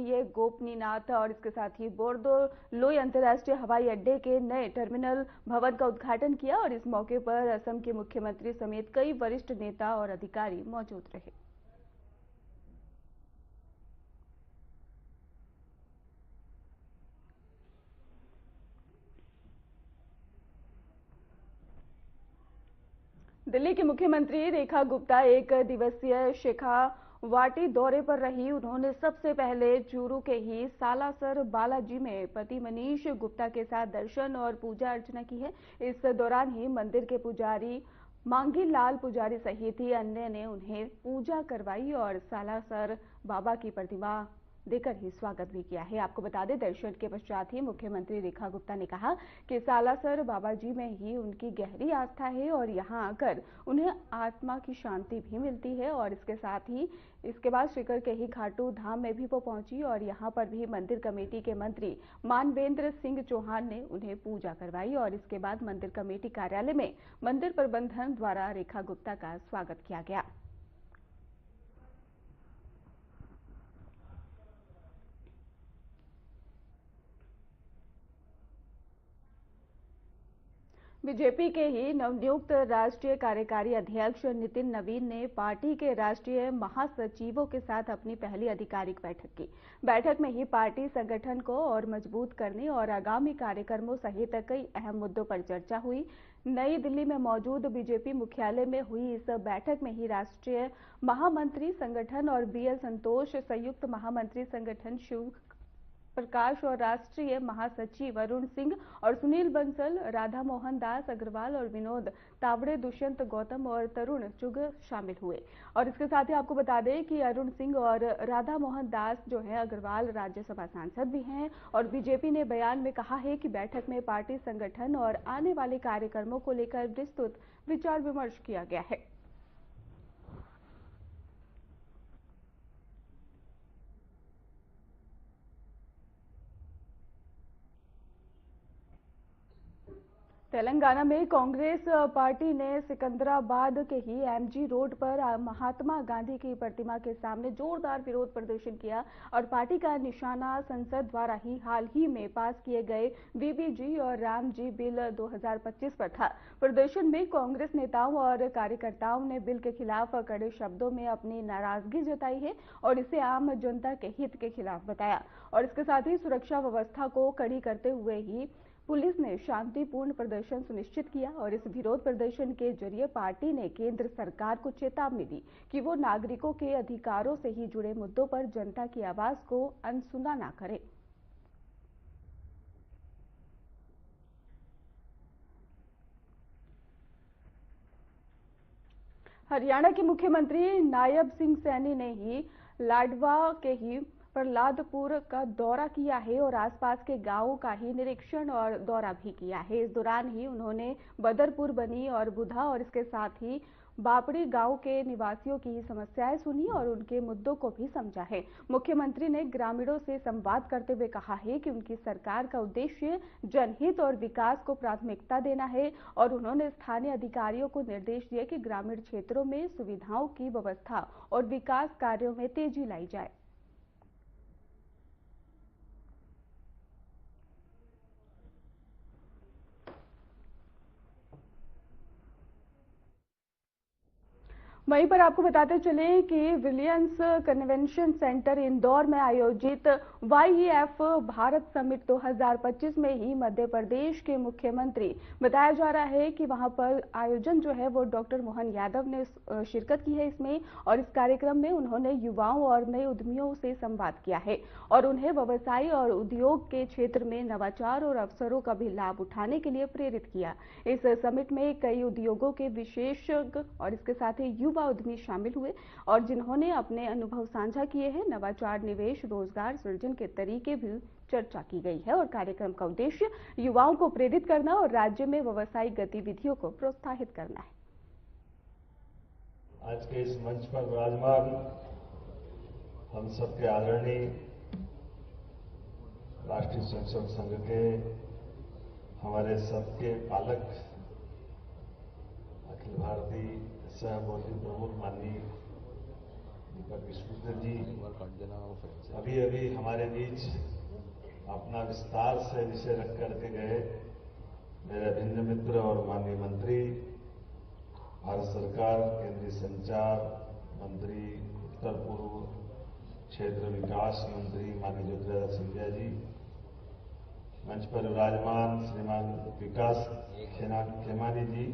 प्रिय गोपनीनाथ और इसके साथ ही बोरदोलोई अंतर्राष्ट्रीय हवाई अड्डे के नए टर्मिनल भवन का उद्घाटन किया और इस मौके पर असम के मुख्यमंत्री समेत कई वरिष्ठ नेता और अधिकारी मौजूद रहे। दिल्ली की मुख्यमंत्री रेखा गुप्ता एक दिवसीय शेखावाटी दौरे पर रही। उन्होंने सबसे पहले चूरू के ही सालासर बालाजी में पति मनीष गुप्ता के साथ दर्शन और पूजा अर्चना की है। इस दौरान ही मंदिर के पुजारी मांगी लाल पुजारी सहित ही अन्य ने उन्हें पूजा करवाई और सालासर बाबा की प्रतिमा देकर ही स्वागत भी किया है। आपको बता दें, दर्शन के पश्चात ही मुख्यमंत्री रेखा गुप्ता ने कहा कि सालासर बाबा जी में ही उनकी गहरी आस्था है और यहां आकर उन्हें आत्मा की शांति भी मिलती है। और इसके साथ ही इसके बाद शिखर के ही खाटू धाम में भी वो पहुंची और यहां पर भी मंदिर कमेटी के मंत्री मानवेंद्र सिंह चौहान ने उन्हें पूजा करवाई और इसके बाद मंदिर कमेटी कार्यालय में मंदिर प्रबंधन द्वारा रेखा गुप्ता का स्वागत किया गया। बीजेपी के ही नवनियुक्त राष्ट्रीय कार्यकारी अध्यक्ष नितिन नवीन ने पार्टी के राष्ट्रीय महासचिवों के साथ अपनी पहली आधिकारिक बैठक की। बैठक में ही पार्टी संगठन को और मजबूत करने और आगामी कार्यक्रमों सहित कई अहम मुद्दों पर चर्चा हुई। नई दिल्ली में मौजूद बीजेपी मुख्यालय में हुई इस बैठक में ही राष्ट्रीय महामंत्री संगठन और बीएल संतोष, संयुक्त महामंत्री संगठन शिव प्रकाश और राष्ट्रीय महासचिव अरुण सिंह और सुनील बंसल, राधा मोहन दास अग्रवाल और विनोद तावड़े, दुष्यंत गौतम और तरुण चुग शामिल हुए। और इसके साथ ही आपको बता दें कि अरुण सिंह और राधा मोहन दास जो है अग्रवाल राज्यसभा सांसद भी हैं और बीजेपी ने बयान में कहा है कि बैठक में पार्टी संगठन और आने वाले कार्यक्रमों को लेकर विस्तृत विचार विमर्श किया गया है। तेलंगाना में कांग्रेस पार्टी ने सिकंदराबाद के ही एमजी रोड पर महात्मा गांधी की प्रतिमा के सामने जोरदार विरोध प्रदर्शन किया और पार्टी का निशाना संसद द्वारा ही हाल ही में पास किए गए वीबीजी और रामजी बिल 2025 पर था। प्रदर्शन में कांग्रेस नेताओं और कार्यकर्ताओं ने बिल के खिलाफ कड़े शब्दों में अपनी नाराजगी जताई है और इसे आम जनता के हित के खिलाफ बताया। और इसके साथ ही सुरक्षा व्यवस्था को कड़ी करते हुए ही पुलिस ने शांतिपूर्ण प्रदर्शन सुनिश्चित किया और इस विरोध प्रदर्शन के जरिए पार्टी ने केंद्र सरकार को चेतावनी दी कि वो नागरिकों के अधिकारों से ही जुड़े मुद्दों पर जनता की आवाज को अनसुना ना करे। हरियाणा के मुख्यमंत्री नायब सिंह सैनी ने ही लाडवा के ही प्रहलादपुर का दौरा किया है और आसपास के गांवों का ही निरीक्षण और दौरा भी किया है। इस दौरान ही उन्होंने बदरपुर, बनी और बुधा और इसके साथ ही बापड़ी गांव के निवासियों की समस्याएं सुनी और उनके मुद्दों को भी समझा है। मुख्यमंत्री ने ग्रामीणों से संवाद करते हुए कहा है कि उनकी सरकार का उद्देश्य जनहित और विकास को प्राथमिकता देना है और उन्होंने स्थानीय अधिकारियों को निर्देश दिए कि ग्रामीण क्षेत्रों में सुविधाओं की व्यवस्था और विकास कार्यों में तेजी लाई जाए। वहीं पर आपको बताते चले कि विलियम्स कन्वेंशन सेंटर इंदौर में आयोजित वाईईएफ भारत समिट 2025 में ही मध्य प्रदेश के मुख्यमंत्री बताया जा रहा है कि वहां पर आयोजन जो है वो डॉक्टर मोहन यादव ने शिरकत की है इसमें। और इस कार्यक्रम में उन्होंने युवाओं और नए उद्यमियों से संवाद किया है और उन्हें व्यवसाय और उद्योग के क्षेत्र में नवाचार और अवसरों का भी लाभ उठाने के लिए प्रेरित किया। इस समिट में कई उद्योगों के विशेषज्ञ और इसके साथ ही युवा उद्यमी शामिल हुए और जिन्होंने अपने अनुभव साझा किए हैं। नवाचार, निवेश, रोजगार सृजन के तरीके भी चर्चा की गई है और कार्यक्रम का उद्देश्य युवाओं को प्रेरित करना और राज्य में व्यावसायिक गतिविधियों को प्रोत्साहित करना है। आज के इस मंच पर विराजमान हम सबके आदरणीय राष्ट्रीय स्वयंसेवक संघ के हमारे सबके पालक अखिल भारतीय सह बोर्ड प्रमुख माननीय दीपक विश्वजित जी अभी अभी हमारे बीच अपना विस्तार से विषय रख करके गए। मेरे अभिन्न मित्र और माननीय मंत्री, भारत सरकार केंद्रीय संचार मंत्री, उत्तर पूर्व क्षेत्र विकास मंत्री माननीय ज्योतिरादित्य सिंधिया जी, मंच पर विराजमान श्रीमान विकास खेमानी जी,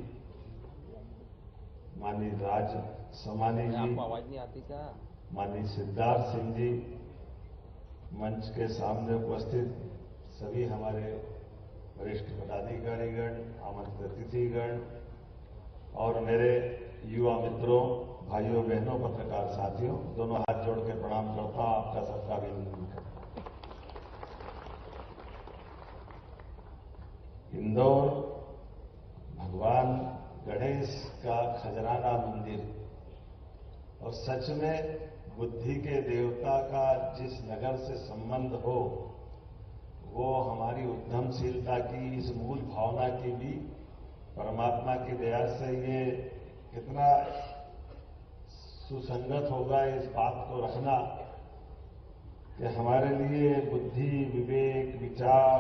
माननीय राज सोमानी जी, माननीय सिद्धार्थ सिंह जी, मंच के सामने उपस्थित सभी हमारे वरिष्ठ पदाधिकारीगण, आमंत्रित अतिथिगण और मेरे युवा मित्रों, भाइयों बहनों, पत्रकार साथियों, दोनों हाथ जोड़ के प्रणाम करता हूं, आपका सबका अभिनंदन करता हूं। इंदौर भगवान गणेश का खजराना मंदिर और सच में बुद्धि के देवता का जिस नगर से संबंध हो, वो हमारी उद्यमशीलता की इस मूल भावना की भी परमात्मा की दया से ये कितना सुसंगत होगा इस बात को रखना कि हमारे लिए बुद्धि, विवेक, विचार,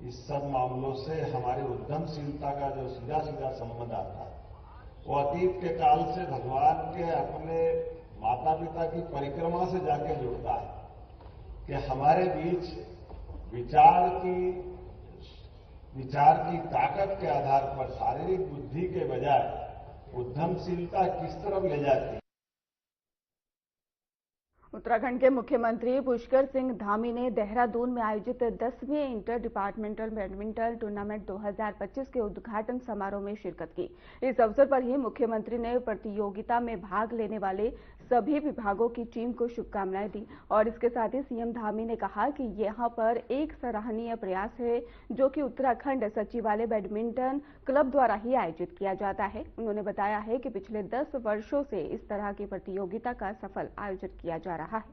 इस सब मामलों से हमारी उद्यमशीलता का जो सीधा सीधा संबंध आता है, वो अतीत के काल से भगवान के अपने माता पिता की परिक्रमा से जाके जुड़ता है कि हमारे बीच विचार की ताकत के आधार पर शारीरिक बुद्धि के बजाय उद्यमशीलता किस तरफ ले जाती है। उत्तराखंड के मुख्यमंत्री पुष्कर सिंह धामी ने देहरादून में आयोजित 10वीं इंटर डिपार्टमेंटल बैडमिंटन टूर्नामेंट 2025 के उद्घाटन समारोह में शिरकत की। इस अवसर पर ही मुख्यमंत्री ने प्रतियोगिता में भाग लेने वाले सभी विभागों की टीम को शुभकामनाएं दी और इसके साथ ही सीएम धामी ने कहा कि यहां पर एक सराहनीय प्रयास है जो कि उत्तराखंड सचिवालय बैडमिंटन क्लब द्वारा ही आयोजित किया जाता है। उन्होंने बताया है कि पिछले 10 वर्षों से इस तरह की प्रतियोगिता का सफल आयोजन किया जा रहा है।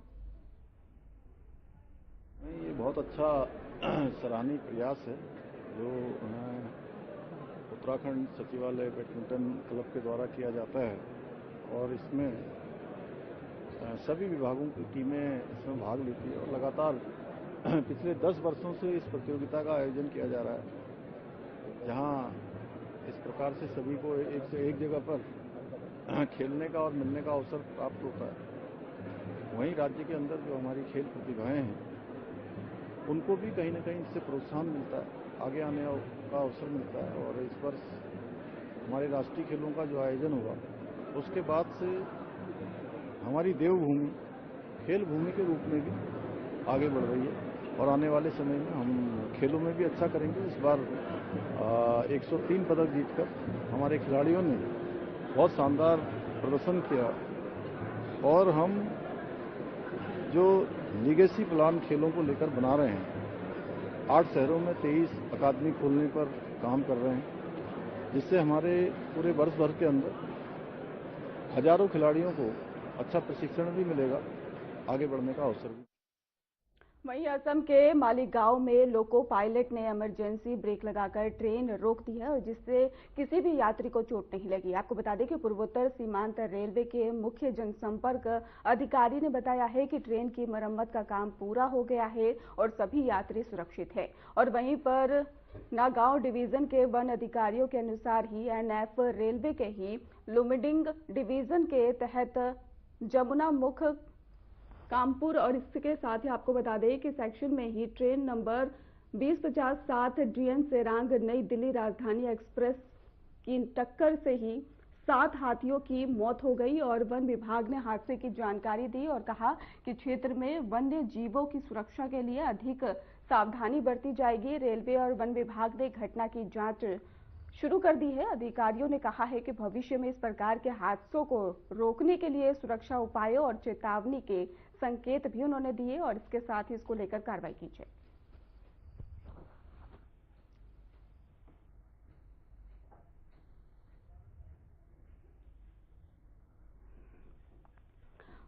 ये बहुत अच्छा सराहनीय प्रयास है जो उत्तराखंड सचिवालय बैडमिंटन क्लब के द्वारा किया जाता है और इसमें सभी विभागों की टीमें इसमें भाग लेती है और लगातार पिछले 10 वर्षों से इस प्रतियोगिता का आयोजन किया जा रहा है, जहां इस प्रकार से सभी को एक से एक जगह पर खेलने का और मिलने का अवसर प्राप्त होता है। वहीं राज्य के अंदर जो हमारी खेल प्रतिभाएं हैं उनको भी कहीं न कहीं इससे प्रोत्साहन मिलता है, आगे आने का अवसर मिलता है और इस वर्ष हमारे राष्ट्रीय खेलों का जो आयोजन हुआ उसके बाद से हमारी देवभूमि खेल भूमि के रूप में भी आगे बढ़ रही है और आने वाले समय में हम खेलों में भी अच्छा करेंगे। इस बार 103 पदक जीतकर हमारे खिलाड़ियों ने बहुत शानदार प्रदर्शन किया और हम जो लीगेसी प्लान खेलों को लेकर बना रहे हैं, 8 शहरों में 23 अकादमी खोलने पर काम कर रहे हैं, जिससे हमारे पूरे वर्ष भर के अंदर हजारों खिलाड़ियों को अच्छा प्रशिक्षण भी मिलेगा, आगे बढ़ने का अवसर भी। वहीं असम के मालीगांव में लोको पायलट ने इमरजेंसी ब्रेक लगाकर ट्रेन रोक दी है और जिससे किसी भी यात्री को चोट नहीं लगी। आपको बता दें कि पूर्वोत्तर सीमांत रेलवे के मुख्य जनसंपर्क अधिकारी ने बताया है कि ट्रेन की मरम्मत का काम पूरा हो गया है और सभी यात्री सुरक्षित है। और वहीं पर नागांव डिवीजन के वन अधिकारियों के अनुसार ही एनएफ रेलवे के ही लुमडिंग डिवीजन के तहत जमुना मुख कामपुर और इसके साथ ही आपको बता दें कि सेक्शन में ही ट्रेन नंबर 2057 डीएन सेरांग नई दिल्ली राजधानी एक्सप्रेस की टक्कर से ही 7 हाथियों की मौत हो गई और वन विभाग ने हादसे की जानकारी दी और कहा कि क्षेत्र में वन्य जीवों की सुरक्षा के लिए अधिक सावधानी बरती जाएगी। रेलवे और वन विभाग ने घटना की जांच शुरू कर दी है। अधिकारियों ने कहा है कि भविष्य में इस प्रकार के हादसों को रोकने के लिए सुरक्षा उपायों और चेतावनी के संकेत भी उन्होंने दिए और इसके साथ ही इसको लेकर कार्रवाई की जाए।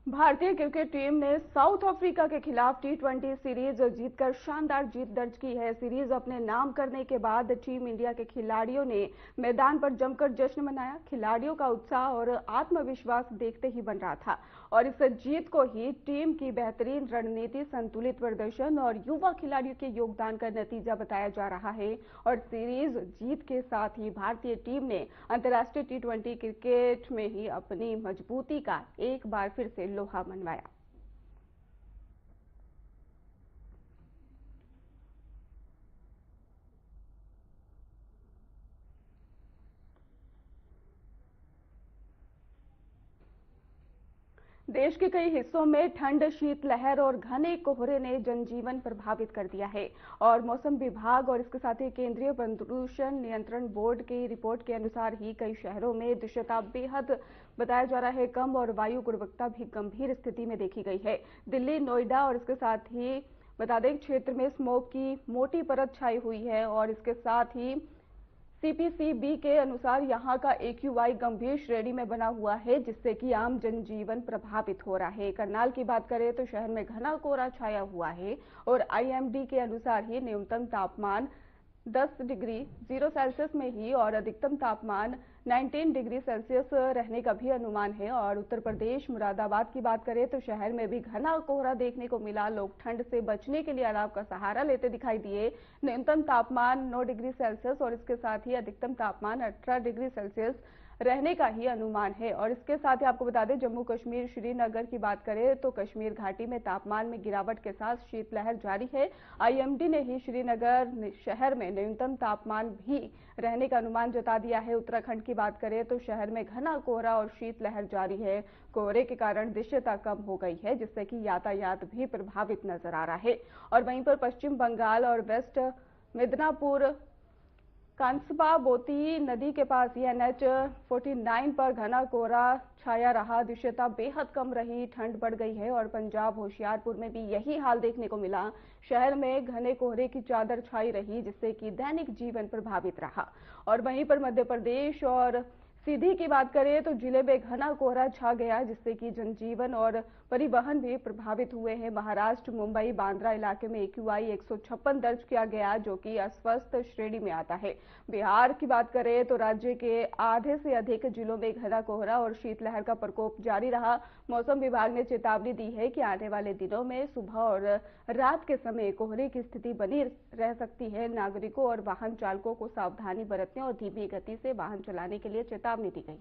भारतीय क्रिकेट टीम ने साउथ अफ्रीका के खिलाफ टी20 सीरीज जीतकर शानदार जीत दर्ज की है। सीरीज अपने नाम करने के बाद टीम इंडिया के खिलाड़ियों ने मैदान पर जमकर जश्न मनाया। खिलाड़ियों का उत्साह और आत्मविश्वास देखते ही बन रहा था और इस जीत को ही टीम की बेहतरीन रणनीति, संतुलित प्रदर्शन और युवा खिलाड़ियों के योगदान का नतीजा बताया जा रहा है। और सीरीज जीत के साथ ही भारतीय टीम ने अंतर्राष्ट्रीय T20 क्रिकेट में ही अपनी मजबूती का एक बार फिर से लोहा मनवाया। देश के कई हिस्सों में ठंड, शीतलहर और घने कोहरे ने जनजीवन प्रभावित कर दिया है। और मौसम विभाग और इसके साथ ही केंद्रीय प्रदूषण नियंत्रण बोर्ड की रिपोर्ट के अनुसार ही कई शहरों में दृश्यता बेहद बताया जा रहा है कम और वायु गुणवत्ता भी गंभीर स्थिति में देखी गई है। दिल्ली, नोएडा और इसके साथ ही बता दें क्षेत्र में स्मोक की मोटी परत छाई हुई है। और इसके साथ ही CPCB के अनुसार यहां का AQI गंभीर श्रेणी में बना हुआ है, जिससे कि आम जनजीवन प्रभावित हो रहा है। करनाल की बात करें तो शहर में घना कोहरा छाया हुआ है और IMD के अनुसार ही न्यूनतम तापमान 10 डिग्री 0 सेल्सियस में ही और अधिकतम तापमान 19 डिग्री सेल्सियस रहने का भी अनुमान है। और उत्तर प्रदेश मुरादाबाद की बात करें तो शहर में भी घना कोहरा देखने को मिला। लोग ठंड से बचने के लिए अलाव का सहारा लेते दिखाई दिए। न्यूनतम तापमान 9 डिग्री सेल्सियस और इसके साथ ही अधिकतम तापमान 18 डिग्री सेल्सियस रहने का ही अनुमान है। और इसके साथ ही आपको बता दें जम्मू कश्मीर श्रीनगर की बात करें तो कश्मीर घाटी में तापमान में गिरावट के साथ शीतलहर जारी है। IMD ने ही श्रीनगर शहर में न्यूनतम तापमान भी रहने का अनुमान जता दिया है। उत्तराखंड की बात करें तो शहर में घना कोहरा और शीतलहर जारी है। कोहरे के कारण दृश्यता कम हो गई है, जिससे कि यातायात भी प्रभावित नजर आ रहा है। और वहीं पर पश्चिम बंगाल और वेस्ट मिदनापुर कांसबा बोती नदी के पास NH 49 पर घना कोहरा छाया रहा। दृश्यता बेहद कम रही, ठंड बढ़ गई है। और पंजाब होशियारपुर में भी यही हाल देखने को मिला। शहर में घने कोहरे की चादर छाई रही, जिससे कि दैनिक जीवन प्रभावित रहा। और वहीं पर मध्य प्रदेश और सीधी की बात करें तो जिले में घना कोहरा छा गया, जिससे कि जनजीवन और परिवहन भी प्रभावित हुए हैं। महाराष्ट्र, मुंबई, बांद्रा इलाके में AQI 156 दर्ज किया गया, जो कि अस्वस्थ श्रेणी में आता है। बिहार की बात करें तो राज्य के आधे से अधिक जिलों में घना कोहरा और शीतलहर का प्रकोप जारी रहा। मौसम विभाग ने चेतावनी दी है कि आने वाले दिनों में सुबह और रात के समय कोहरे की स्थिति बनी रह सकती है। नागरिकों और वाहन चालकों को सावधानी बरतने और धीमी गति से वाहन चलाने के लिए चेतावनी दी गई।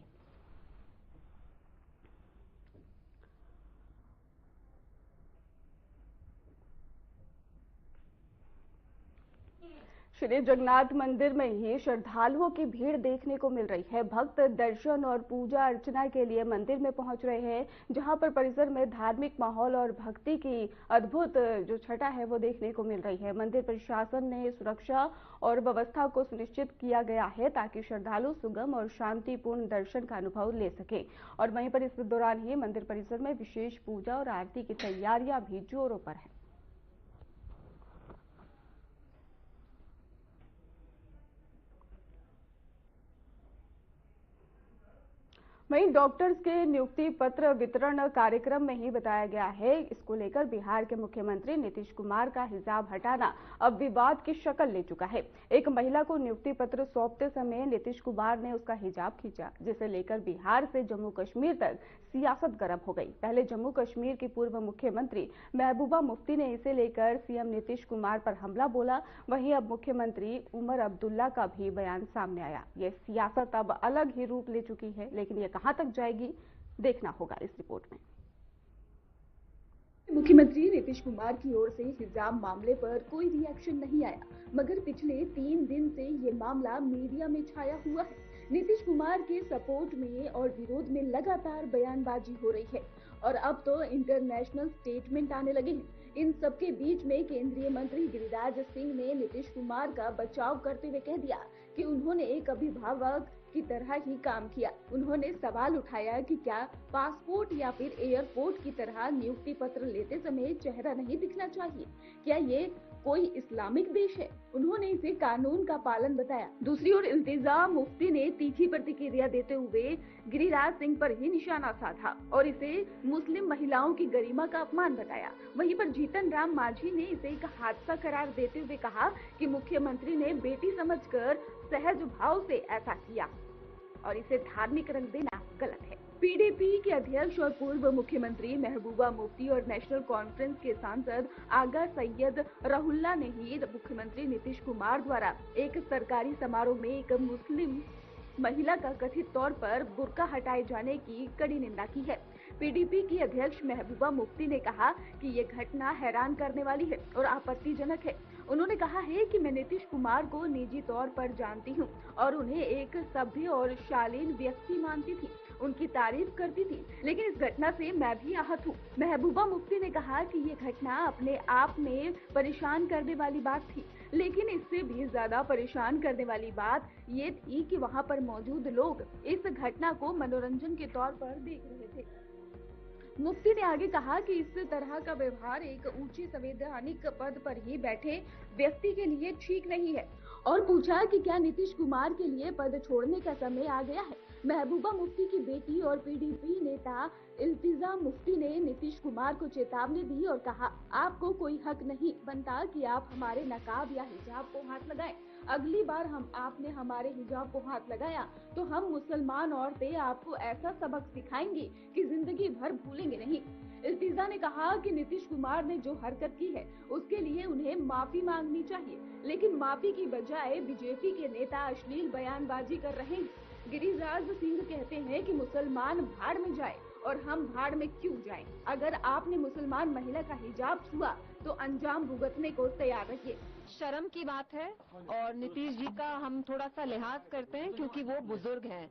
श्री जगन्नाथ मंदिर में ही श्रद्धालुओं की भीड़ देखने को मिल रही है। भक्त दर्शन और पूजा अर्चना के लिए मंदिर में पहुंच रहे हैं, जहां पर परिसर में धार्मिक माहौल और भक्ति की अद्भुत जो छटा है वो देखने को मिल रही है। मंदिर प्रशासन ने सुरक्षा और व्यवस्था को सुनिश्चित किया गया है ताकि श्रद्धालु सुगम और शांतिपूर्ण दर्शन का अनुभव ले सके। और वहीं पर इस दौरान ही मंदिर परिसर में विशेष पूजा और आरती की तैयारियां भी जोरों पर है। वहीं डॉक्टर्स के नियुक्ति पत्र वितरण कार्यक्रम में ही बताया गया है। इसको लेकर बिहार के मुख्यमंत्री नीतीश कुमार का हिजाब हटाना अब विवाद की शक्ल ले चुका है। एक महिला को नियुक्ति पत्र सौंपते समय नीतीश कुमार ने उसका हिजाब खींचा, जिसे लेकर बिहार से जम्मू कश्मीर तक सियासत गर्म हो गई। पहले जम्मू कश्मीर की पूर्व मुख्यमंत्री महबूबा मुफ्ती ने इसे लेकर CM नीतीश कुमार पर हमला बोला। वहीं अब मुख्यमंत्री उमर अब्दुल्ला का भी बयान सामने आया। ये सियासत अब अलग ही रूप ले चुकी है, लेकिन ये कहां तक जाएगी देखना होगा इस रिपोर्ट में। मुख्यमंत्री नीतीश कुमार की ओर से हिजाब मामले पर कोई रिएक्शन नहीं आया, मगर पिछले 3 दिन से ये मामला मीडिया में छाया हुआ है। नीतीश कुमार के सपोर्ट में और विरोध में लगातार बयानबाजी हो रही है और अब तो इंटरनेशनल स्टेटमेंट आने लगे हैं। इन सबके बीच में केंद्रीय मंत्री गिरिराज सिंह ने नीतीश कुमार का बचाव करते हुए कह दिया कि उन्होंने एक अभिभावक की तरह ही काम किया। उन्होंने सवाल उठाया कि क्या पासपोर्ट या फिर एयरपोर्ट की तरह नियुक्ति पत्र लेते समय चेहरा नहीं दिखना चाहिए? क्या ये कोई इस्लामिक देश है? उन्होंने इसे कानून का पालन बताया। दूसरी ओर इल्तिजाम मुफ्ती ने तीखी प्रतिक्रिया देते हुए गिरिराज सिंह पर ही निशाना साधा और इसे मुस्लिम महिलाओं की गरिमा का अपमान बताया। वहीं पर जीतन राम मांझी ने इसे एक हादसा करार देते हुए कहा कि मुख्यमंत्री ने बेटी समझकर सहज भाव से ऐसा किया और इसे धार्मिक रंग देना गलत है। पीडीपी के अध्यक्ष और पूर्व मुख्यमंत्री महबूबा मुफ्ती और नेशनल कॉन्फ्रेंस के सांसद आगा सैयद रहुल्ला ने ही मुख्यमंत्री नीतीश कुमार द्वारा एक सरकारी समारोह में एक मुस्लिम महिला का कथित तौर पर बुर्का हटाए जाने की कड़ी निंदा की है। पीडीपी की अध्यक्ष महबूबा मुफ्ती ने कहा कि ये घटना हैरान करने वाली है और आपत्तिजनक है। उन्होंने कहा है कि मैं नीतीश कुमार को निजी तौर पर जानती हूं और उन्हें एक सभ्य और शालीन व्यक्ति मानती थी, उनकी तारीफ करती थी, लेकिन इस घटना से मैं भी आहत हूं। महबूबा मुफ्ती ने कहा कि ये घटना अपने आप में परेशान करने वाली बात थी, लेकिन इससे भी ज्यादा परेशान करने वाली बात ये थी कि वहां पर मौजूद लोग इस घटना को मनोरंजन के तौर पर देख रहे थे। मुफ्ती ने आगे कहा कि इस तरह का व्यवहार एक ऊंचे संवैधानिक पद पर ही बैठे व्यक्ति के लिए ठीक नहीं है और पूछा कि क्या नीतीश कुमार के लिए पद छोड़ने का समय आ गया है। महबूबा मुफ्ती की बेटी और पीडीपी नेता इल्तिजा मुफ्ती ने नीतीश कुमार को चेतावनी दी और कहा, आपको कोई हक नहीं बनता कि आप हमारे नकाब या हिजाब को हाथ लगाएं। अगली बार आपने हमारे हिजाब को हाथ लगाया तो हम मुसलमान औरतें आपको ऐसा सबक सिखाएंगी कि जिंदगी भर भूलेंगे नहीं। इल्तिजा ने कहा कि नीतीश कुमार ने जो हरकत की है उसके लिए उन्हें माफी मांगनी चाहिए, लेकिन माफी की बजाय बीजेपी के नेता अश्लील बयानबाजी कर रहे हैं। गिरिराज सिंह कहते हैं कि मुसलमान भाड़ में जाए और हम भाड़ में क्यों जाएं? अगर आपने मुसलमान महिला का हिजाब छुआ तो अंजाम भुगतने को तैयार रहिए। शर्म की बात है और नीतीश जी का हम थोड़ा सा लिहाज करते हैं क्योंकि वो बुजुर्ग हैं,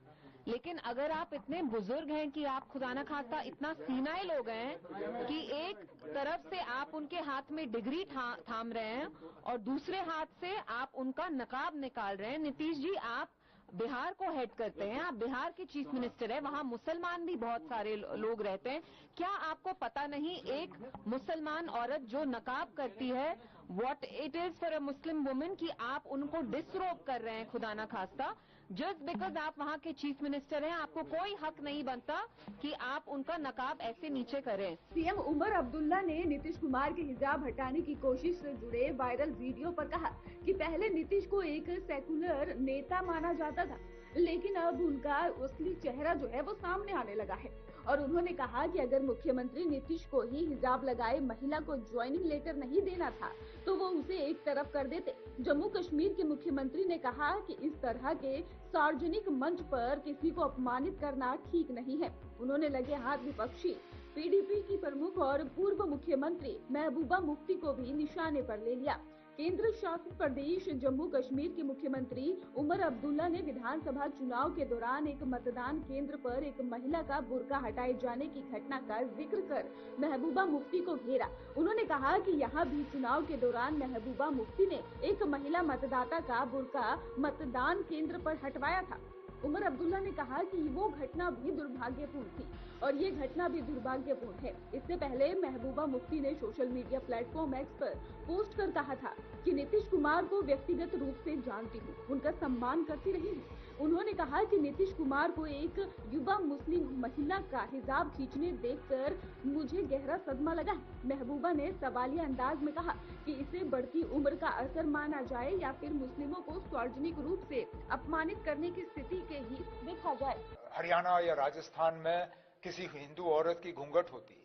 लेकिन अगर आप इतने बुजुर्ग हैं कि आप खुदा न खास्ता इतना सीनाइल हो गए हैं कि एक तरफ से आप उनके हाथ में डिग्री थाम रहे हैं और दूसरे हाथ से आप उनका नकाब निकाल रहे हैं। नीतीश जी, आप बिहार को हेड करते हैं, आप बिहार के चीफ मिनिस्टर हैं, वहां मुसलमान भी बहुत सारे लोग रहते हैं। क्या आपको पता नहीं एक मुसलमान औरत जो नकाब करती है what it is for a Muslim women, कि आप उनको डिसरोब कर रहे हैं खुदा ना खास्ता। जस्ट बिकॉज आप वहां के चीफ मिनिस्टर हैं, आपको कोई हक नहीं बनता कि आप उनका नकाब ऐसे नीचे करें। सीएम उमर अब्दुल्ला ने नीतीश कुमार के हिजाब हटाने की कोशिश से जुड़े वायरल वीडियो पर कहा कि पहले नीतीश को एक सेकुलर नेता माना जाता था, लेकिन अब उनका असली चेहरा जो है वो सामने आने लगा है। और उन्होंने कहा कि अगर मुख्यमंत्री नीतीश को ही हिजाब लगाए महिला को ज्वाइनिंग लेटर नहीं देना था तो वो उसे एक तरफ कर देते। जम्मू कश्मीर के मुख्यमंत्री ने कहा कि इस तरह के सार्वजनिक मंच पर किसी को अपमानित करना ठीक नहीं है। उन्होंने लगे हाथ विपक्षी पीडीपी की प्रमुख और पूर्व मुख्यमंत्री महबूबा मुफ्ती को भी निशाने पर ले लिया। केंद्र शासित प्रदेश जम्मू कश्मीर के मुख्यमंत्री उमर अब्दुल्ला ने विधानसभा चुनाव के दौरान एक मतदान केंद्र पर एक महिला का बुर्का हटाए जाने की घटना का जिक्र कर महबूबा मुफ्ती को घेरा। उन्होंने कहा कि यहाँ भी चुनाव के दौरान महबूबा मुफ्ती ने एक महिला मतदाता का बुर्का मतदान केंद्र पर हटवाया था। उमर अब्दुल्ला ने कहा कि वो घटना भी दुर्भाग्यपूर्ण थी और ये घटना भी दुर्भाग्यपूर्ण है। इससे पहले महबूबा मुफ्ती ने सोशल मीडिया प्लेटफॉर्म एक्स पर पोस्ट कर कहा था कि नीतीश कुमार को व्यक्तिगत रूप से जानती हूँ, उनका सम्मान करती रही हूँ। उन्होंने कहा कि नीतीश कुमार को एक युवा मुस्लिम महिला का हिजाब खींचने देखकर मुझे गहरा सदमा लगा है। महबूबा ने सवालिया अंदाज में कहा कि इसे बढ़ती उम्र का असर माना जाए या फिर मुस्लिमों को सार्वजनिक रूप से अपमानित करने की स्थिति के ही देखा जाए। हरियाणा या राजस्थान में किसी हिंदू औरत की घूंघट होती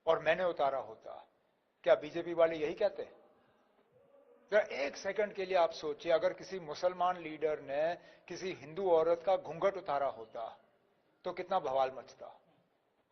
और मैंने उतारा होता, क्या बीजेपी वाले यही कहते हैं? जरा एक सेकंड के लिए आप सोचिए, अगर किसी मुसलमान लीडर ने किसी हिंदू औरत का घूंघट उतारा होता तो कितना बवाल मचता।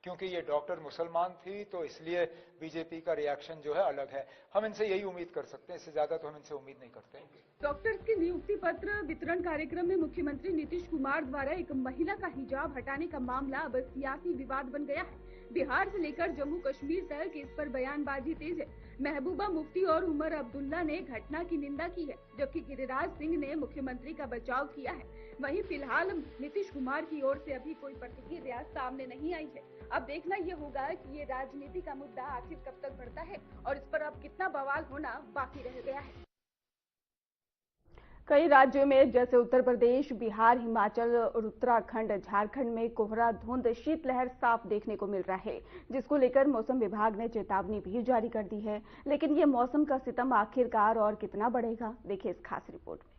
क्योंकि ये डॉक्टर मुसलमान थी तो इसलिए बीजेपी का रिएक्शन जो है अलग है। हम इनसे यही उम्मीद कर सकते हैं, इससे ज्यादा तो हम इनसे उम्मीद नहीं करते। डॉक्टर्स के नियुक्ति पत्र वितरण कार्यक्रम में मुख्यमंत्री नीतीश कुमार द्वारा एक महिला का हिजाब हटाने का मामला अब सियासी विवाद बन गया है। बिहार से लेकर जम्मू कश्मीर तक इस पर बयानबाजी तेज है। महबूबा मुफ्ती और उमर अब्दुल्ला ने घटना की निंदा की है, जबकि गिरिराज सिंह ने मुख्यमंत्री का बचाव किया है। वहीं फिलहाल नीतीश कुमार की ओर से अभी कोई प्रतिक्रिया सामने नहीं आई है। अब देखना ये होगा कि ये राजनीति का मुद्दा आखिर कब तक बढ़ता है और इस पर अब कितना बवाल होना बाकी रह गया है। कई राज्यों में जैसे उत्तर प्रदेश, बिहार, हिमाचल और उत्तराखंड, झारखंड में कोहरा, धुंध, शीतलहर साफ देखने को मिल रहा है, जिसको लेकर मौसम विभाग ने चेतावनी भी जारी कर दी है। लेकिन ये मौसम का सितम आखिरकार और कितना बढ़ेगा, देखिए इस खास रिपोर्ट में।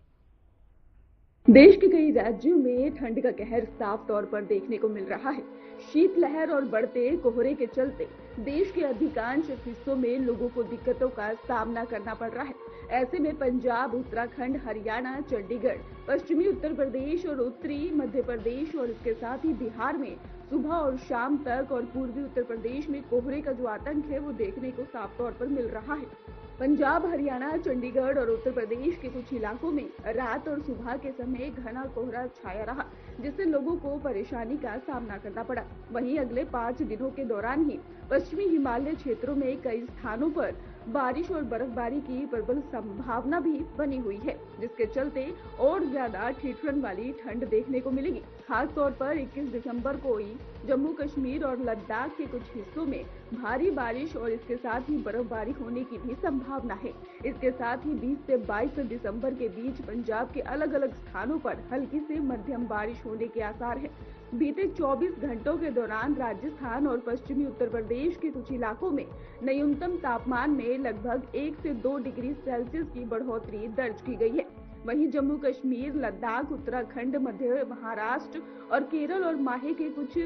देश के कई राज्यों में ठंड का कहर साफ तौर पर देखने को मिल रहा है। शीतलहर और बढ़ते कोहरे के चलते देश के अधिकांश हिस्सों में लोगों को दिक्कतों का सामना करना पड़ रहा है। ऐसे में पंजाब, उत्तराखंड, हरियाणा, चंडीगढ़, पश्चिमी उत्तर प्रदेश और उत्तरी मध्य प्रदेश और इसके साथ ही बिहार में सुबह और शाम तक और पूर्वी उत्तर प्रदेश में कोहरे का जो आतंक है वो देखने को साफ तौर पर मिल रहा है। पंजाब, हरियाणा, चंडीगढ़ और उत्तर प्रदेश के कुछ इलाकों में रात और सुबह के समय घना कोहरा छाया रहा, जिससे लोगों को परेशानी का सामना करना पड़ा। वहीं अगले 5 दिनों के दौरान ही पश्चिमी हिमालय क्षेत्रों में कई स्थानों पर बारिश और बर्फबारी की प्रबल संभावना भी बनी हुई है, जिसके चलते और ज्यादा ठिठुरन वाली ठंड देखने को मिलेगी। खास तौर पर 21 दिसंबर को ही जम्मू कश्मीर और लद्दाख के कुछ हिस्सों में भारी बारिश और इसके साथ ही बर्फबारी होने की भी संभावना है। इसके साथ ही 20 से 22 दिसंबर के बीच पंजाब के अलग अलग स्थानों पर हल्की से मध्यम बारिश होने के आसार है। बीते 24 घंटों के दौरान राजस्थान और पश्चिमी उत्तर प्रदेश के कुछ इलाकों में न्यूनतम तापमान में लगभग 1 से 2 डिग्री सेल्सियस की बढ़ोतरी दर्ज की गई है। वहीं जम्मू कश्मीर, लद्दाख, उत्तराखंड, मध्य महाराष्ट्र और केरल और माहे के कुछ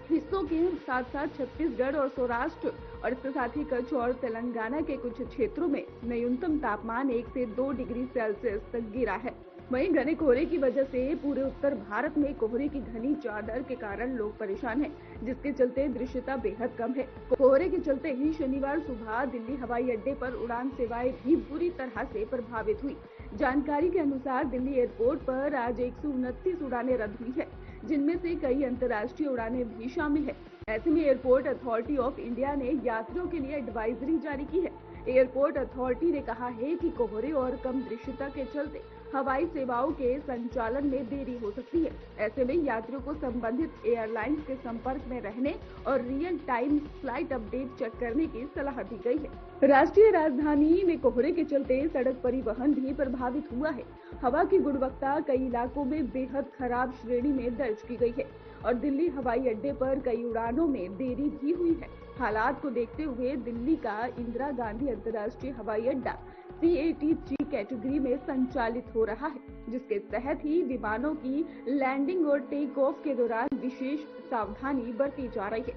हिस्सों के साथ साथ छत्तीसगढ़ और सौराष्ट्र और इसके साथ ही कच्छ और तेलंगाना के कुछ क्षेत्रों में न्यूनतम तापमान 1 से 2 डिग्री सेल्सियस तक गिरा है। वहीं घने कोहरे की वजह से पूरे उत्तर भारत में कोहरे की घनी चादर के कारण लोग परेशान हैं, जिसके चलते दृश्यता बेहद कम है। कोहरे के चलते ही शनिवार सुबह दिल्ली हवाई अड्डे पर उड़ान सेवाएं भी बुरी तरह से प्रभावित हुई। जानकारी के अनुसार दिल्ली एयरपोर्ट पर आज 129 उड़ानें रद्द हुई है, जिनमें से कई अंतर्राष्ट्रीय उड़ानें भी शामिल है। ऐसे में एयरपोर्ट अथॉरिटी ऑफ इंडिया ने यात्रियों के लिए एडवाइजरी जारी की है। एयरपोर्ट अथॉरिटी ने कहा है कि कोहरे और कम दृश्यता के चलते हवाई सेवाओं के संचालन में देरी हो सकती है। ऐसे में यात्रियों को संबंधित एयरलाइंस के संपर्क में रहने और real time flight update check करने की सलाह दी गई है। राष्ट्रीय राजधानी में कोहरे के चलते सड़क परिवहन भी प्रभावित हुआ है। हवा की गुणवत्ता कई इलाकों में बेहद खराब श्रेणी में दर्ज की गई है और दिल्ली हवाई अड्डे पर कई उड़ानों में देरी भी हुई है। हालात को देखते हुए दिल्ली का इंदिरा गांधी अंतर्राष्ट्रीय हवाई अड्डा CAT3 कैटेगरी में संचालित हो रहा है, जिसके तहत ही विमानों की लैंडिंग और टेक ऑफ के दौरान विशेष सावधानी बरती जा रही है।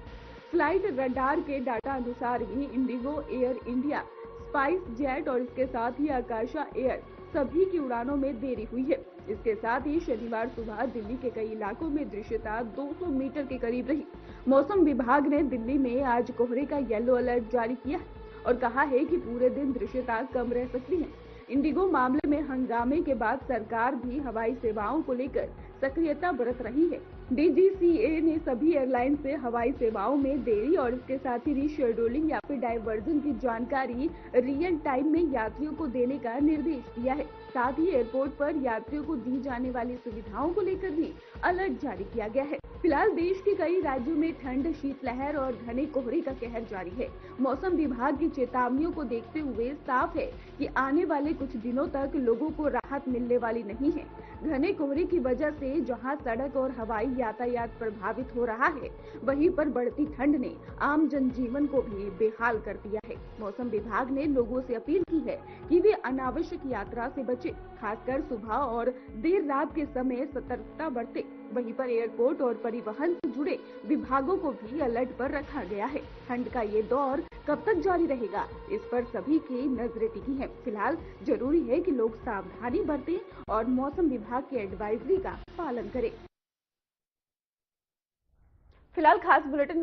फ्लाइट रडार के डाटा अनुसार ही IndiGo, Air India, SpiceJet और इसके साथ ही आकाशा एयर सभी की उड़ानों में देरी हुई है। इसके साथ ही शनिवार सुबह दिल्ली के कई इलाकों में दृश्यता 200 मीटर के करीब रही। मौसम विभाग ने दिल्ली में आज कोहरे का येलो अलर्ट जारी किया है और कहा है कि पूरे दिन दृश्यता कम रह सकती है। इंडिगो मामले में हंगामे के बाद सरकार भी हवाई सेवाओं को लेकर सक्रियता बरत रही है। DGCA ने सभी एयरलाइन से हवाई सेवाओं में देरी और इसके साथ ही रीशेड्यूलिंग या फिर डाइवर्जन की जानकारी रियल टाइम में यात्रियों को देने का निर्देश दिया है। साथ ही एयरपोर्ट पर यात्रियों को दी जाने वाली सुविधाओं को लेकर भी अलर्ट जारी किया गया है। फिलहाल देश के कई राज्यों में ठंड, शीतलहर और घने कोहरे का कहर जारी है। मौसम विभाग की चेतावनियों को देखते हुए साफ है कि आने वाले कुछ दिनों तक लोगों को राहत मिलने वाली नहीं है। घने कोहरे की वजह से जहां सड़क और हवाई यातायात प्रभावित हो रहा है, वहीं पर बढ़ती ठंड ने आम जनजीवन को भी बेहाल कर दिया है। मौसम विभाग ने लोगों से अपील की है कि वे अनावश्यक यात्रा से बचें, खासकर सुबह और देर रात के समय सतर्कता बरतें। वहीं पर एयरपोर्ट और परिवहन से जुड़े विभागों को भी अलर्ट पर रखा गया है। ठंड का ये दौर कब तक जारी रहेगा, इस पर सभी की नजरें टिकी हैं। फिलहाल जरूरी है कि लोग सावधानी बरतें और मौसम विभाग की एडवाइजरी का पालन करें। फिलहाल खास बुलेटिन